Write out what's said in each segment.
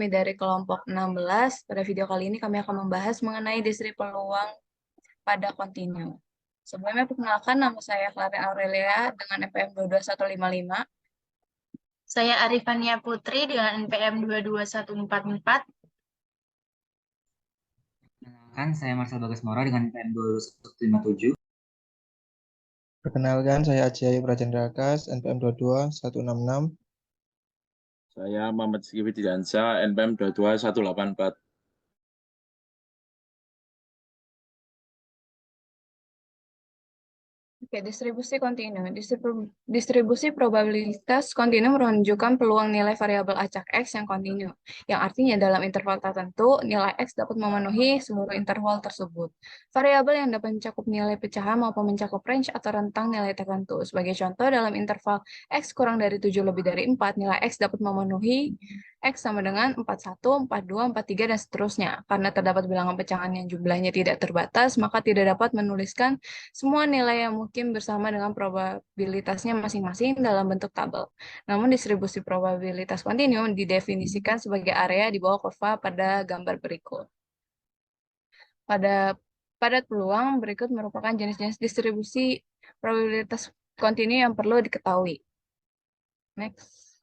Kami dari kelompok 16. Pada video kali ini kami akan membahas mengenai distrip peluang pada kontinu. Sebelumnya perkenalkan, nama saya Clarin Aurelia dengan NPM 22155. Saya Arifania Putri dengan NPM 22144. Perkenalkan, saya Marcel Bagas Mora dengan NPM 22157. Perkenalkan, saya Ajay Prajendrakas, NPM 22166. Saya Muhammad Sikiwi Diansyah, NPM 22184. Oke, distribusi kontinu. Distribusi probabilitas kontinu menunjukkan peluang nilai variabel acak X yang kontinu, yang artinya dalam interval tertentu, nilai X dapat memenuhi seluruh interval tersebut. Variabel yang dapat mencakup nilai pecahan maupun mencakup range atau rentang nilai tertentu. Sebagai contoh, dalam interval X kurang dari 7 lebih dari 4, nilai X dapat memenuhi X sama dengan 41, 42, 43, dan seterusnya. Karena terdapat bilangan pecahan yang jumlahnya tidak terbatas, maka tidak dapat menuliskan semua nilai yang mungkin bersama dengan probabilitasnya masing-masing dalam bentuk tabel. Namun distribusi probabilitas kontinu didefinisikan sebagai area di bawah kurva pada gambar berikut. Pada padat peluang berikut merupakan jenis-jenis distribusi probabilitas kontinu yang perlu diketahui. Next.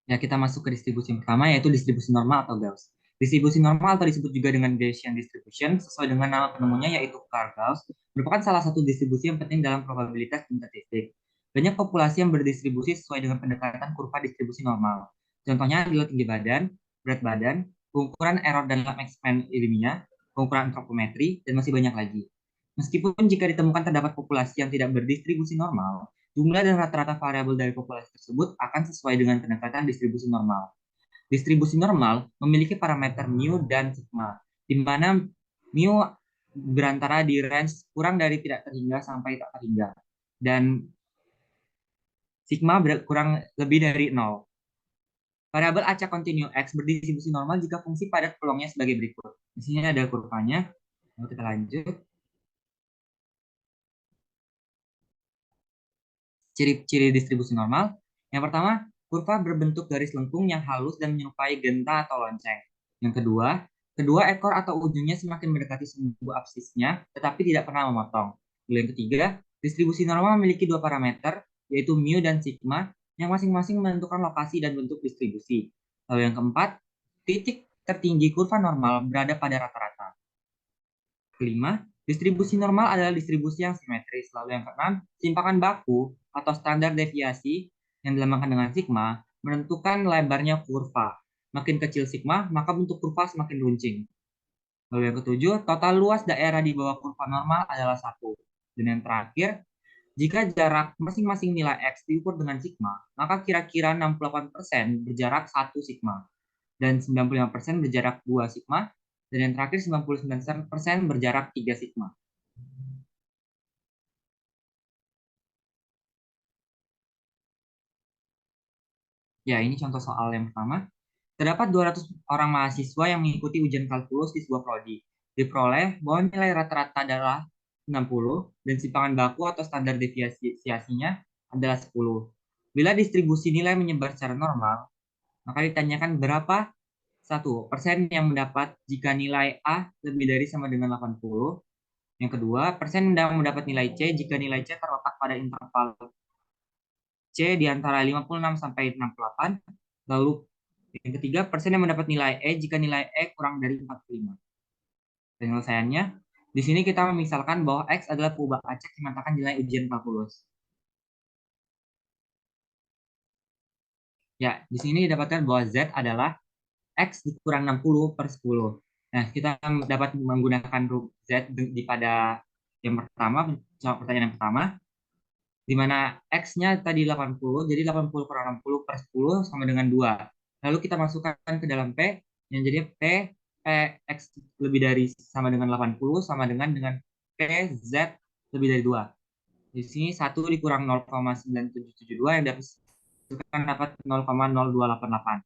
Ya, kita masuk ke distribusi yang pertama, yaitu distribusi normal atau Gauss. Distribusi normal atau disebut juga dengan Gaussian distribution, sesuai dengan nama penemunya yaitu Karl Gauss, merupakan salah satu distribusi yang penting dalam probabilitas dan statistik. Banyak populasi yang berdistribusi sesuai dengan pendekatan kurva distribusi normal. Contohnya adalah tinggi badan, berat badan, pengukuran error dalam eksperimen ilmiah, pengukuran antropometri, dan masih banyak lagi. Meskipun jika ditemukan terdapat populasi yang tidak berdistribusi normal, jumlah dan rata-rata variabel dari populasi tersebut akan sesuai dengan pendekatan distribusi normal. Distribusi normal memiliki parameter mu dan sigma, di mana mu berantara di range kurang dari tidak terhingga sampai tak terhingga, dan sigma kurang lebih dari 0. Variabel acak kontinu X berdistribusi normal jika fungsi padat peluangnya sebagai berikut. Di sini ada kurvanya. Lalu kita lanjut. Ciri-ciri distribusi normal. Yang pertama, kurva berbentuk garis lengkung yang halus dan menyerupai genta atau lonceng. Yang kedua, kedua ekor atau ujungnya semakin mendekati sumbu absisnya, tetapi tidak pernah memotong. Lalu yang ketiga, distribusi normal memiliki dua parameter, yaitu mu dan sigma, yang masing-masing menentukan lokasi dan bentuk distribusi. Lalu yang keempat, titik tertinggi kurva normal berada pada rata-rata. Kelima, distribusi normal adalah distribusi yang simetris. Lalu yang keenam, simpangan baku atau standar deviasi yang dilambangkan dengan sigma menentukan lebarnya kurva. Makin kecil sigma, maka bentuk kurva semakin runcing. Lalu yang ketujuh, total luas daerah di bawah kurva normal adalah 1. Dan yang terakhir, jika jarak masing-masing nilai X diukur dengan sigma, maka kira-kira 68% berjarak 1 sigma, dan 95% berjarak 2 sigma, dan yang terakhir 99% berjarak 3 sigma. Ya, ini contoh soal yang pertama. Terdapat 200 orang mahasiswa yang mengikuti ujian kalkulus di sebuah prodi. Diperoleh bahwa nilai rata-rata adalah 60 dan simpangan baku atau standar deviasinya adalah 10. Bila distribusi nilai menyebar secara normal, maka ditanyakan berapa 1% yang mendapat jika nilai A lebih dari sama dengan 80. Yang kedua, persen yang mendapat nilai C jika nilai C terletak pada interval C di antara 56 sampai 68. Lalu yang ketiga, persen yang mendapat nilai E jika nilai E kurang dari 45. Penyelesaiannya, di sini kita memisalkan bahwa X adalah perubahan acak yang mengatakan nilai ujian kalkulus. Ya, di sini didapatkan bahwa Z adalah X dikurang 60 per 10. Nah, kita dapat menggunakan Z pada yang pertama, pertanyaan yang pertama, di mana X-nya tadi 80, jadi 80 kurang 60 per 10 sama dengan 2. Lalu kita masukkan ke dalam P, yang jadi P X lebih dari sama dengan 80 sama dengan P Z lebih dari 2. Di sini 1 dikurang 0,9772 yang dapat 0,0288.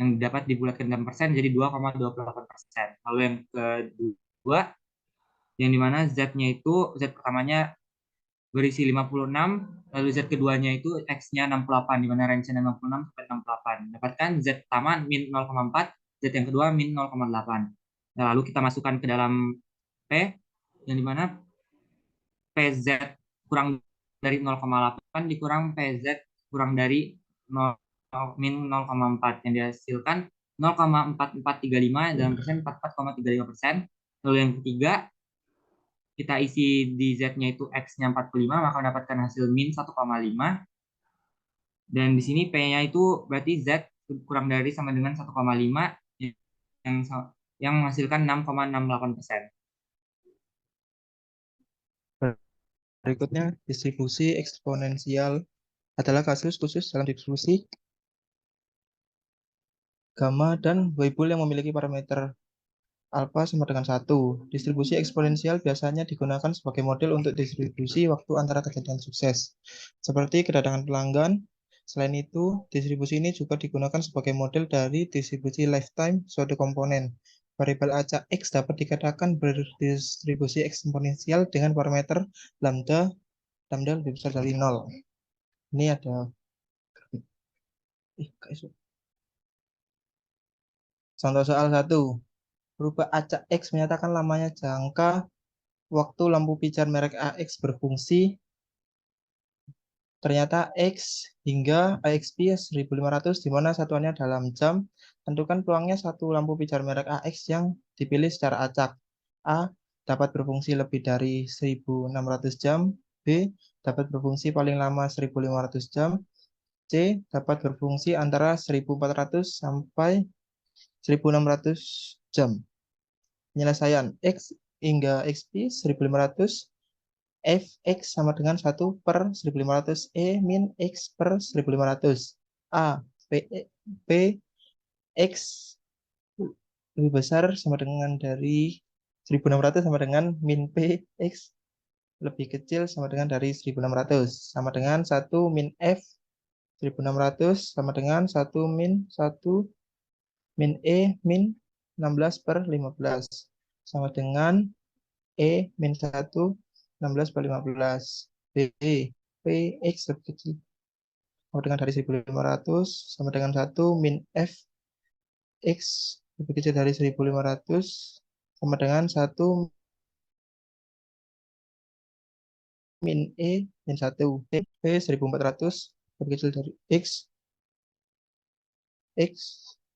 Yang dapat dibulatkan dalam persen jadi 2,28%. Lalu yang kedua, yang dimana Z-nya itu, Z pertamanya berisi 56, lalu Z keduanya itu X-nya 68, di mana range-nya 66 sampai 68. Dapatkan Z pertama min 0,4, Z yang kedua min 0,8. Nah, lalu kita masukkan ke dalam P, yang dimana PZ kurang dari 0,8 dikurang PZ kurang dari 0, min 0,4 yang dihasilkan 0,4435 dalam persen 44,35%. Lalu yang ketiga, kita isi di Z-nya itu X-nya 45, maka mendapatkan hasil min 1,5. Dan di sini P-nya itu berarti Z kurang dari sama dengan 1,5 yang yang menghasilkan 6,68%. Berikutnya, distribusi eksponensial adalah kasus khusus dalam distribusi gamma dan Weibull yang memiliki parameter alfa sama dengan 1. Distribusi eksponensial biasanya digunakan sebagai model untuk distribusi waktu antara kejadian sukses, seperti kedatangan pelanggan. Selain itu, distribusi ini juga digunakan sebagai model dari distribusi lifetime suatu komponen. Variabel acak X dapat dikatakan berdistribusi eksponensial dengan parameter lambda lebih besar dari 0. Ini ada contoh soal 1. Berubah acak X menyatakan lamanya jangka waktu lampu pijar merek AX berfungsi. Ternyata X hingga AXP 1500 di mana satuannya dalam jam. Tentukan peluangnya satu lampu pijar merek AX yang dipilih secara acak. A dapat berfungsi lebih dari 1600 jam. B dapat berfungsi paling lama 1500 jam. C dapat berfungsi antara 1400 sampai 1600 jam. Penyelesaian X hingga XP 1500, Fx sama dengan 1 per 1500, E min X per 1500. A, P, X lebih besar sama dengan dari 1600 sama dengan min P, X lebih kecil sama dengan dari 1600. Sama dengan 1 min F 1600 sama dengan 1 min 1 min E min 16 per 15. Sama dengan E min 1 16 per 15. B, P, X lebih kecil sama dengan dari 1500 sama dengan 1 min F X lebih kecil dari 1500 sama dengan 1 min E min 1. P 1400 lebih kecil dari X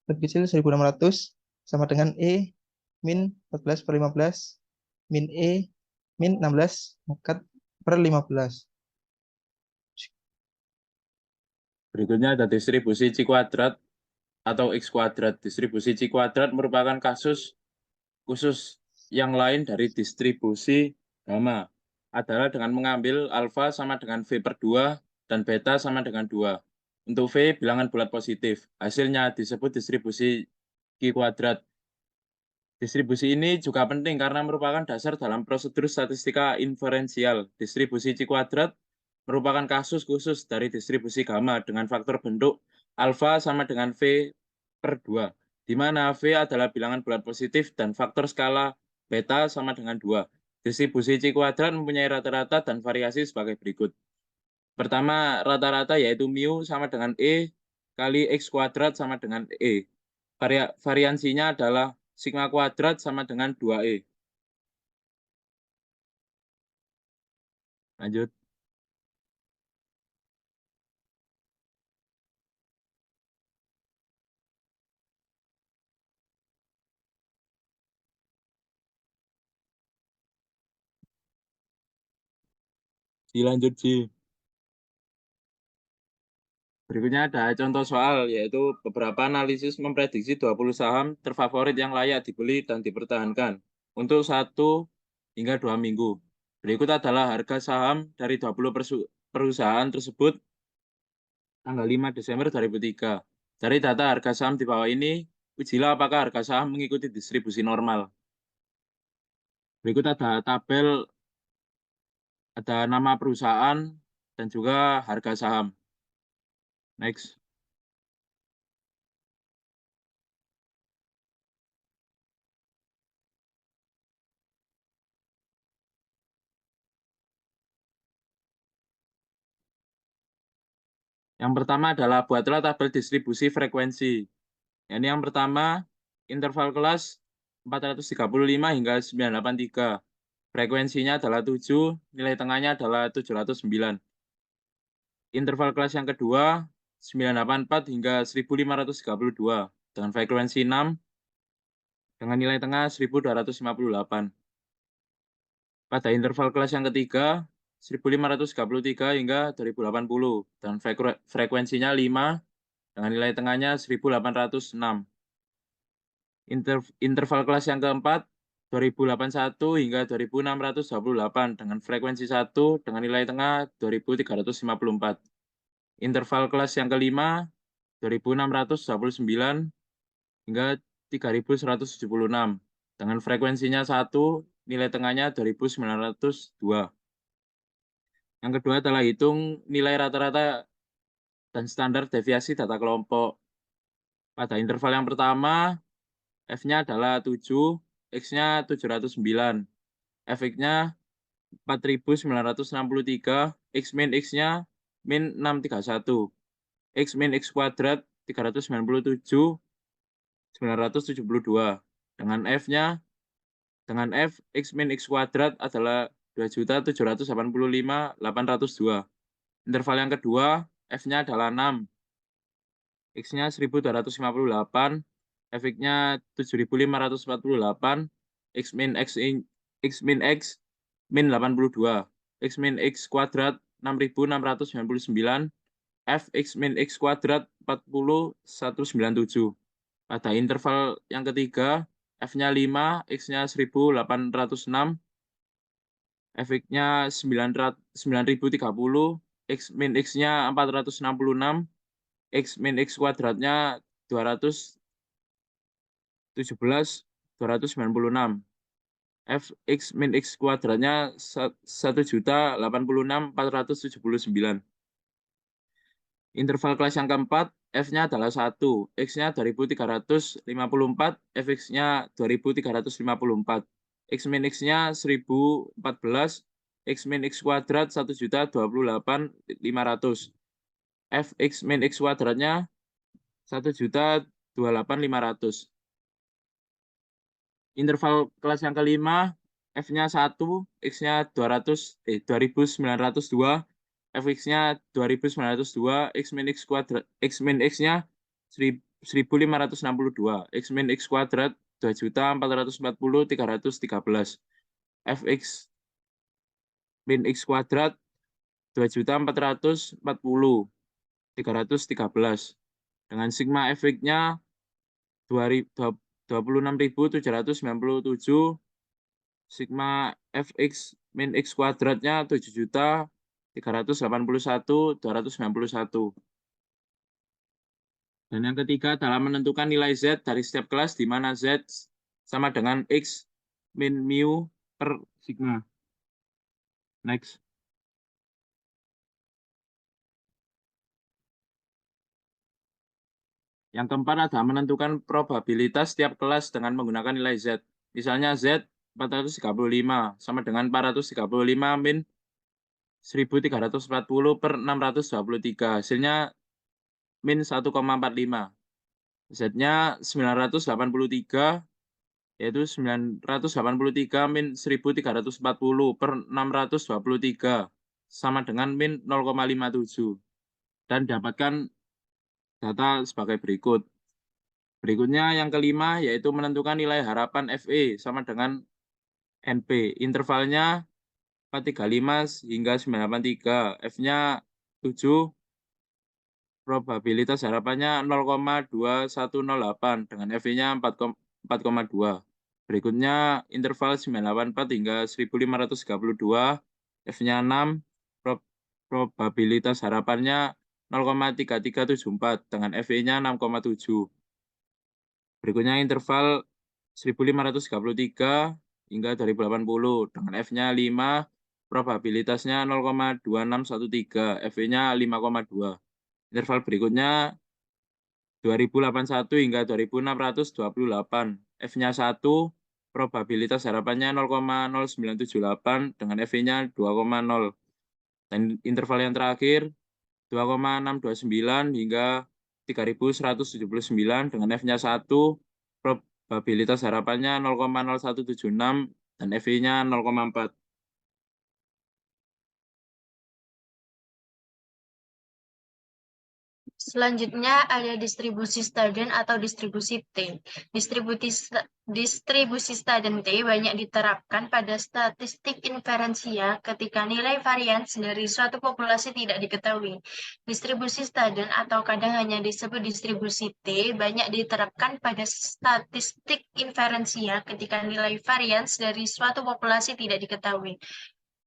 lebih kecil 1600 sama dengan E min 14 per 15 min E min 16 per 15. Berikutnya ada distribusi C kuadrat atau X kuadrat. Distribusi C kuadrat merupakan kasus khusus yang lain dari distribusi gamma. Adalah dengan mengambil alfa sama dengan V per 2 dan beta sama dengan 2. Untuk V bilangan bulat positif. Hasilnya disebut distribusi Q kuadrat. Distribusi ini juga penting karena merupakan dasar dalam prosedur statistika inferensial. Distribusi C kuadrat merupakan kasus khusus dari distribusi gamma dengan faktor bentuk alfa sama dengan V per 2, di mana V adalah bilangan bulat positif dan faktor skala beta sama dengan 2. Distribusi C kuadrat mempunyai rata-rata dan variasi sebagai berikut. Pertama, rata-rata yaitu mu sama dengan E kali X kuadrat sama dengan E. Variansinya adalah sigma kuadrat sama dengan 2E. Lanjut. Dilanjut, Ji. Berikutnya ada contoh soal, yaitu beberapa analisis memprediksi 20 saham terfavorit yang layak dibeli dan dipertahankan untuk 1 hingga 2 minggu. Berikut adalah harga saham dari 20 perusahaan tersebut tanggal 5 Desember 2003. Dari data harga saham di bawah ini, ujilah apakah harga saham mengikuti distribusi normal. Berikut ada tabel, ada nama perusahaan, dan juga harga saham. Next. Yang pertama adalah buatlah tabel distribusi frekuensi. Ini yang pertama, interval kelas 435 hingga 983. Frekuensinya adalah 7, nilai tengahnya adalah 709. Interval kelas yang kedua, 984 hingga 1532, dengan frekuensi 6, dengan nilai tengah 1258. Pada interval kelas yang ketiga, 1533 hingga 2080, dan frekuensinya 5, dengan nilai tengahnya 1806. Interval kelas yang keempat, 2081 hingga 2628, dengan frekuensi 1, dengan nilai tengah 2354. Interval kelas yang kelima, 2629 hingga 3176, dengan frekuensinya 1, nilai tengahnya 2902. Yang kedua adalah hitung nilai rata-rata dan standar deviasi data kelompok. Pada interval yang pertama, F-nya adalah 7, X-nya 709, F-nya 4963, X min X-nya min 631, X min X kuadrat 397, 972. Dengan F-nya, dengan F, X min X kuadrat adalah 2.785.802. Interval yang kedua, F-nya adalah 6, X-nya 1258, F-nya 7548, X min X min 82, X min X kuadrat 6699, F X min X kuadrat 40197. Pada interval yang ketiga, F-nya 5, X-nya 1806, F-nya 9030, X min X-nya 466, X min X kuadratnya 296. F X min X kuadratnya 1.086.479. Interval kelas yang keempat, F-nya adalah 1, X-nya 2354, Fx-nya 2354, X min X-nya 1014, X min X kuadrat 1.028.500. F X min X kuadratnya 1.028.500. Interval kelas yang kelima, F-nya 1, X-nya 2902, Fx-nya 2902, X min X kuadrat, X min X-nya 1562, X min X kuadrat 2.440.313, Fx min X kuadrat 2.440.313, dengan sigma Fx-nya 26.797, sigma Fx min X kuadratnya 7.381.291. Dan yang ketiga adalah menentukan nilai Z dari setiap kelas di mana Z sama dengan X min mu per sigma. Next. Yang keempat adalah menentukan probabilitas setiap kelas dengan menggunakan nilai Z. Misalnya Z 435 sama dengan 435 min 1340 per 623. Hasilnya min 1,45. Z-nya 983, yaitu 983 min 1340 per 623, sama dengan min 0,57. Dan dapatkan data sebagai berikut. Berikutnya yang kelima, yaitu menentukan nilai harapan FE sama dengan NP. Intervalnya 435 hingga 983. F-nya 7. Probabilitas harapannya 0,2108 dengan FE-nya 4,2. Berikutnya interval 984 hingga 1532. F-nya 6. Probabilitas harapannya 0,3374 dengan FE-nya 6,7. Berikutnya interval 1533 hingga 2080 dengan F-nya 5, probabilitasnya 0,2613, FE-nya 5,2. Interval berikutnya 2081 hingga 2628, F-nya 1, probabilitas harapannya 0,0978 dengan FE-nya 2,0. Dan interval yang terakhir 2,629 hingga 3.179 dengan F-nya 1, probabilitas harapannya 0,0176 dan FI-nya 0,4. Selanjutnya ada distribusi Staden atau distribusi T. Distribusi Staden T banyak diterapkan pada statistik inferensia ketika nilai varians dari suatu populasi tidak diketahui. Distribusi Staden atau kadang hanya disebut distribusi T banyak diterapkan pada statistik inferensia ketika nilai varians dari suatu populasi tidak diketahui.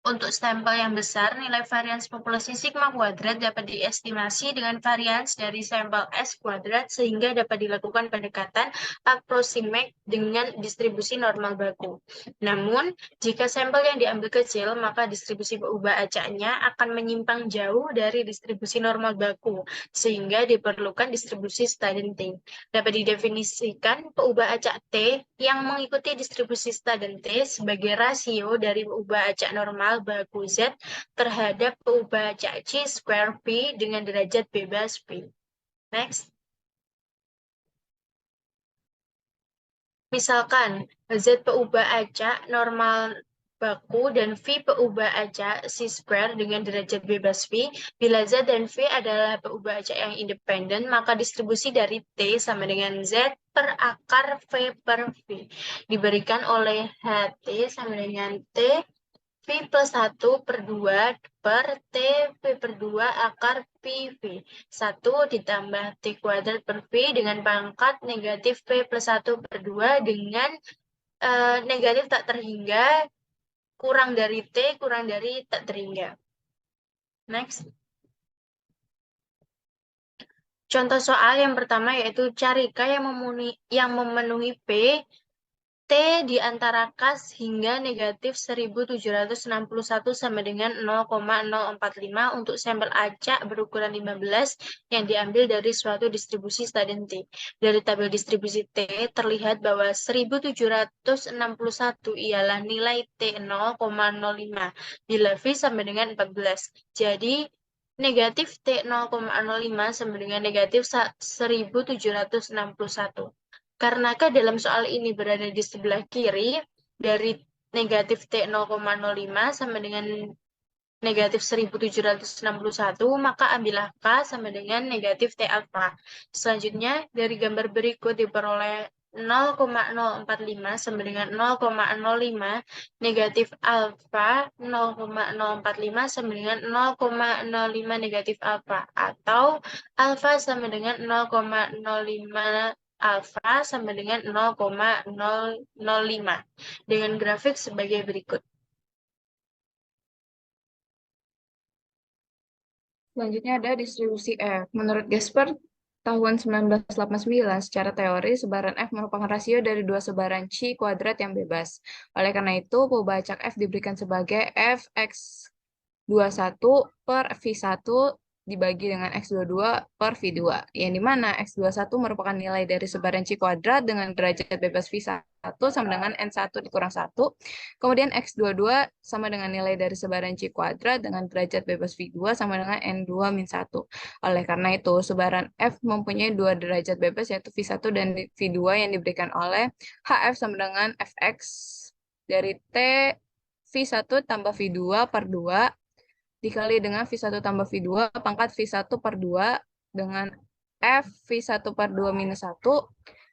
Untuk sampel yang besar, nilai varians populasi sigma kuadrat dapat diestimasi dengan varians dari sampel S kuadrat sehingga dapat dilakukan pendekatan approximate dengan distribusi normal baku. Namun, jika sampel yang diambil kecil, maka distribusi berubah acaknya akan menyimpang jauh dari distribusi normal baku, sehingga diperlukan distribusi Staden T. Dapat didefinisikan peubah acak T yang mengikuti distribusi Staden T sebagai rasio dari peubah acak normal baku Z terhadap peubah acak C square P dengan derajat bebas P. Next. Misalkan Z peubah acak normal baku dan V peubah acak C square dengan derajat bebas V. Bila Z dan V adalah peubah acak yang independen, maka distribusi dari T sama dengan Z per akar V per V. Diberikan oleh HT sama dengan T V plus 1 per 2 per T V per 2 akar PV. 1 ditambah T kuadrat per V dengan pangkat negatif V plus 1 per 2 dengan negatif tak terhingga kurang dari T kurang dari tak terhingga. Next. Contoh soal yang pertama yaitu cari K yang memenuhi P T di antara kas hingga negatif 1761 sama dengan 0,045 untuk sampel acak berukuran 15 yang diambil dari suatu distribusi Staden T. Dari tabel distribusi T terlihat bahwa 1761 ialah nilai T 0,05 bila V sama dengan 14. Jadi negatif T 0,05 sama dengan negatif 1761. Karena dalam soal ini berada di sebelah kiri dari negatif T 0,05 sama dengan negatif 1761, maka ambillah K sama dengan negatif T alfa. Selanjutnya, dari gambar berikut diperoleh 0,045 sama dengan 0,05 negatif alfa 0,045 sama dengan 0,05 negatif alfa atau alfa sama dengan 0,05 alfa sama dengan 0,005 dengan grafik sebagai berikut. Selanjutnya ada distribusi F. Menurut Gasper, tahun 1989, secara teori, sebaran F merupakan rasio dari dua sebaran C kuadrat yang bebas. Oleh karena itu, peubah acak F diberikan sebagai Fx21 per V1 dibagi dengan X22 per V2, yang dimana X21 merupakan nilai dari sebaran C kuadrat dengan derajat bebas V1 sama dengan N1 dikurang 1, kemudian X22 sama dengan nilai dari sebaran C kuadrat dengan derajat bebas V2 sama dengan N2 min 1. Oleh karena itu, sebaran F mempunyai dua derajat bebas yaitu V1 dan V2 yang diberikan oleh HF sama dengan Fx dari T V1 tambah V2 per 2 dikali dengan V1 tambah V2 pangkat V1 per 2 dengan F V1 per 2 minus 1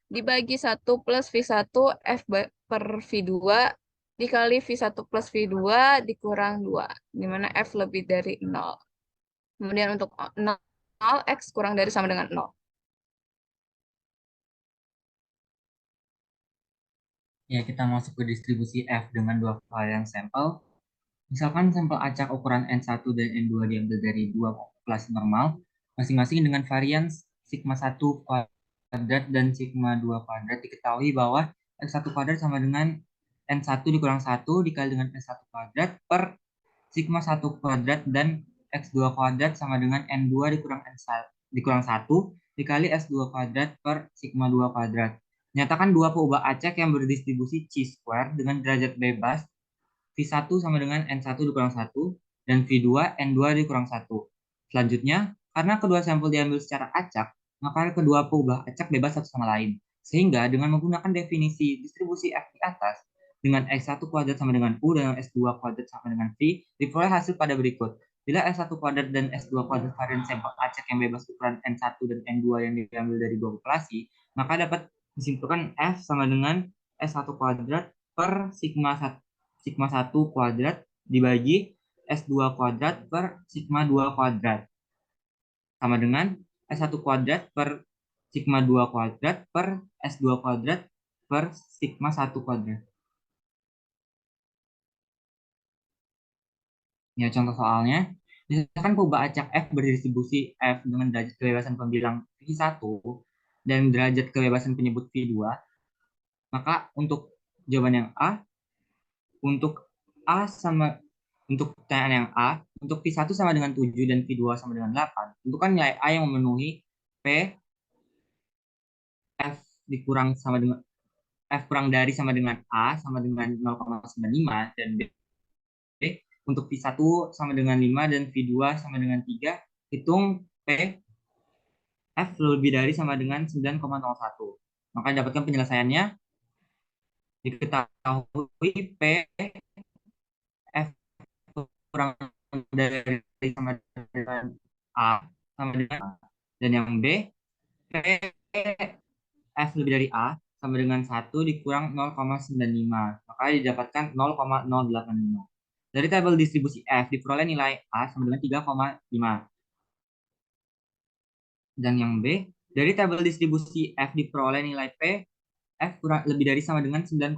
dibagi 1 plus V1 F per V2 dikali V1 plus V2 dikurang 2, di mana F lebih dari 0. Kemudian untuk 0, X kurang dari sama dengan 0. Ya, kita masuk ke distribusi F dengan dua varian sampel. Misalkan sampel acak ukuran N1 dan N2 diambil dari dua populasi normal, masing-masing dengan varians sigma 1 kuadrat dan sigma 2 kuadrat. Diketahui bahwa X1 kuadrat sama dengan N1 dikurang 1 dikali dengan S1 kuadrat per sigma 1 kuadrat dan X2 kuadrat sama dengan N2 dikurang 1 dikali S2 kuadrat per sigma 2 kuadrat. Nyatakan dua peubah acak yang berdistribusi C square dengan derajat bebas V1 sama dengan N1 dikurang 1 dan V2 N2 dikurang 1. Selanjutnya, Karena kedua sampel diambil secara acak, maka kedua peubah acak bebas satu sama lain. Sehingga dengan menggunakan definisi distribusi F di atas, dengan X1 kuadrat sama dengan U dan S2 kuadrat sama dengan V, diperoleh hasil pada berikut. Bila S1 kuadrat dan S2 kuadrat varian sampel acak yang bebas ukuran N1 dan N2 yang diambil dari dua populasi, maka dapat disimpulkan F sama dengan S1 kuadrat per sigma 1 kuadrat dibagi S2 kuadrat per sigma 2 kuadrat. Sama dengan S1 kuadrat per sigma 2 kuadrat per S2 kuadrat per sigma 1 kuadrat. Ya, contoh soalnya, misalkan peubah acak F berdistribusi F dengan derajat kebebasan pembilang V1 dan derajat kebebasan penyebut V2, maka untuk jawaban yang A, untuk A sama untuk pertanyaan yang A, untuk V1 sama dengan 7 dan V2 sama dengan 8, tentukan nilai A yang memenuhi P F dikurang sama dengan F kurang dari sama dengan A sama dengan 0,95 dan B untuk V1 sama dengan 5 dan V2 sama dengan 3, hitung P F lebih dari sama dengan 9,01. Maka dapatkan penyelesaiannya, diketahui P F kurang dari sama dengan A sama dengan A. Dan yang B, P F lebih dari A sama dengan 1 dikurang 0,95. Maka didapatkan 0,085. Dari tabel distribusi F diperoleh nilai A sama dengan 3,5. Dan yang B, dari tabel distribusi F diperoleh nilai P F kurang lebih dari sama dengan 9,01.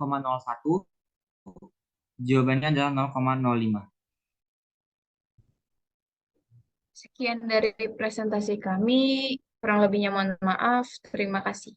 Jawabannya adalah 0,05. Sekian dari presentasi kami. Kurang lebihnya mohon maaf. Terima kasih.